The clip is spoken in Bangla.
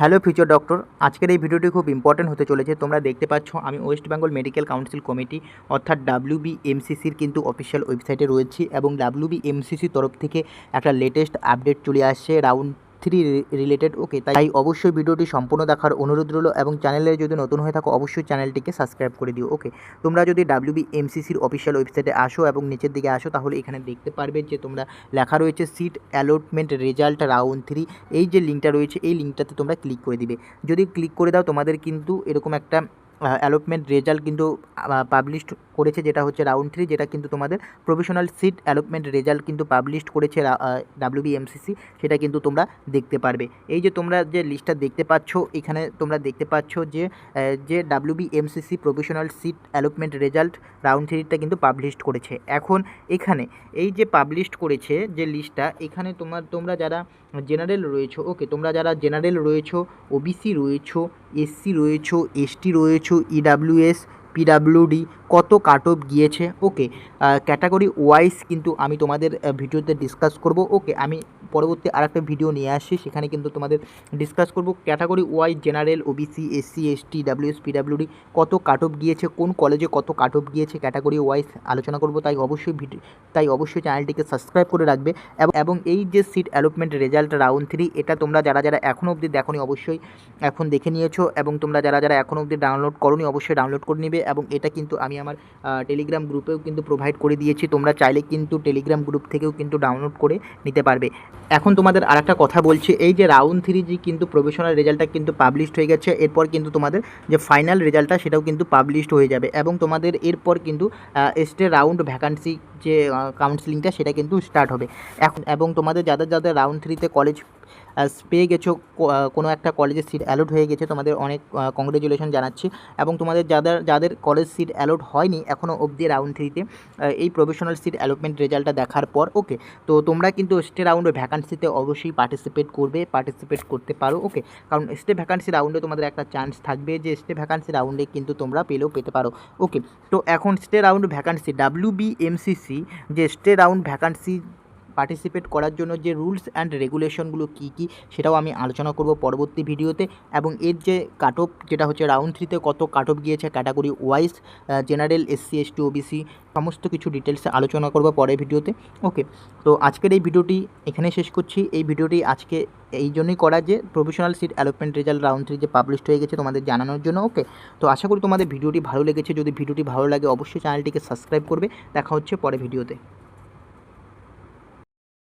হ্যালো ফিউচার ডক্টর, আজকের এই ভিডিওটি খুব ইম্পর্টেন্ট হতে চলেছে। তোমরা দেখতে পাচ্ছ আমি West Bengal medical council committee অর্থাৎ WBMCCর কিন্তু অফিসিয়াল ওয়েবসাইটে রয়েছি এবং WBMCCর তরফ থেকে একটা লেটেস্ট আপডেট চলে আসছে রাউন্ড 3 রিলেটেড। ওকে, তাই অবশ্যই ভিডিওটি সম্পূর্ণ দেখার অনুরোধ রইল এবং চ্যানেলে যদি নতুন হয়ে থাকো অবশ্যই চ্যানেলটিকে সাবস্ক্রাইব করে দিও। ওকে, তোমরা যদি WBMCCর অফিসিয়াল ওয়েবসাইটে আসো এবং নিচের দিকে আসো তাহলে এখানে দেখতে পারবে যে তোমরা লেখা রয়েছে সিট অ্যালটমেন্ট রেজাল্ট রাউন্ড 3। এই যে লিঙ্কটা রয়েছে এই লিঙ্কটাতে তোমরা ক্লিক করে দিবে। যদি ক্লিক করে দাও তোমাদের কিন্তু এরকম একটা অ্যালটমেন্ট রেজাল্ট কিন্তু পাবলিশড করেছে, যেটা হচ্ছে রাউন্ড 3, যেটা কিন্তু তোমাদের প্রফেশনাল সিট অ্যালটমেন্ট রেজাল্ট কিন্তু পাবলিশড করেছে WBMCC, সেটা কিন্তু তোমরা দেখতে পারবে। এই যে তোমরা যে লিস্টটা দেখতে পাচ্ছ এখানে তোমরা দেখতে পাচ্ছ যে WBMCC professional seat allotment result round 3টা কিন্তু পাবলিশড করেছে। এখন এখানে এই যে পাবলিশড করেছে যে লিস্টটা, এখানে তোমরা যারা জেনারেল রয়েছো, ওকে, তোমরা যারা জেনারেল রয়েছো, ওবিসি রয়েছো, এসসি রয়েছো, এসটি রয়েছো, ইডাব্লিউএস, পিডাব্লিউডি কত কাট অফ গিয়েছে, ওকে, ক্যাটাগরি ওয়াইজ কিন্তু আমি তোমাদের ভিডিওতে ডিসকাস করব। ওকে, আমি পরবর্তী আরেকটা ভিডিও নিয়ে আসছি, সেখানে কিন্তু তোমাদের ডিসকাস করব category wise general, OBC, SC, ST, EWS, PWD কত কাট অফ গিয়েছে, কোন কলেজে কত কাট অফ গিয়েছে, ক্যাটাগরি ওয়াইজ আলোচনা করব। তাই অবশ্যই চ্যানেলটিকে সাবস্ক্রাইব করে রাখবে। এবং এই যে সিট অ্যালটমেন্ট রেজাল্ট রাউন্ড 3, এটা তোমরা যারা এখনও অবধি দেখোনি অবশ্যই এখন দেখে নিয়েছো এবং তোমরা যারা এখনও অবধি ডাউনলোড করোনি অবশ্যই ডাউনলোড করে নিবে। এবং এটা কিন্তু আমি আমার টেলিগ্রাম গ্রুপেও কিন্তু প্রোভাইড করে দিয়েছি, তোমরা চাইলে কিন্তু টেলিগ্রাম গ্রুপ থেকেও কিন্তু ডাউনলোড করে নিতে পারবে। এখন তোমাদের আরেকটা কথা বলছি, এই যে রাউন্ড 3 যে কিন্তু প্রফেশনাল রেজাল্টটা কিন্তু পাবলিশড হয়ে গেছে, এরপর কিন্তু তোমাদের যে ফাইনাল রেজাল্টটা সেটাও কিন্তু পাবলিশড হয়ে যাবে এবং তোমাদের এরপর কিন্তু স্টে রাউন্ড ভ্যাকান্সি যে কাউন্সিলিংটা সেটা কিন্তু স্টার্ট হবে এখন। এবং তোমাদের যাদের রাউন্ড 3তে কলেজ পেয়ে গেছো, কোনো একটা কলেজের সিট অ্যালট হয়ে গেছে, তোমাদের অনেক কংগ্রেচুলেশন জানাচ্ছি। এবং তোমাদের যাদের কলেজ সিট অ্যালট হয়নি এখনও অবধি রাউন্ড 3তে এই প্রফেশনাল সিট অ্যালটমেন্ট রেজাল্টটা দেখার পর, ওকে, তো তোমরা কিন্তু স্টে রাউন্ড ভ্যাকান্সিতে অবশ্যই পার্টিসিপেট করতে পারো। ওকে, কারণ স্টে ভ্যাকান্সি রাউন্ডে তোমাদের একটা চান্স থাকবে যে স্টে ভ্যাকান্সি রাউন্ডে কিন্তু তোমরা পেতে পারো। ওকে, তো এখন স্টে রাউন্ড ভ্যাকান্সি WBMCC যে স্টে রাউন্ড ভ্যাকান্সি পার্টিসিপেট করার জন্য যে রুলস অ্যান্ড রেগুলেশনগুলো কী কী সেটাও আমি আলোচনা করব পরবর্তী ভিডিওতে। এবং এর যে কাট অফ যেটা হচ্ছে রাউন্ড 3তে কত কাট অফ গিয়েছে category wise, general, SC, ST, OBC সমস্ত কিছু ডিটেলসে আলোচনা করব পরের ভিডিওতে। ওকে, তো আজকের এই ভিডিওটি এখানে শেষ করছি। এই ভিডিওটি আজকে এই জন্যই করা যে professional seat allotment result round 3 যে পাবলিশড হয়ে গেছে তোমাদের জানানোর জন্য। ওকে, তো আশা করি তোমাদের ভিডিওটি ভালো লেগেছে। যদি ভিডিওটি ভালো লাগে অবশ্যই চ্যানেলটিকে সাবস্ক্রাইব করবে। দেখা হচ্ছে পরের ভিডিওতে।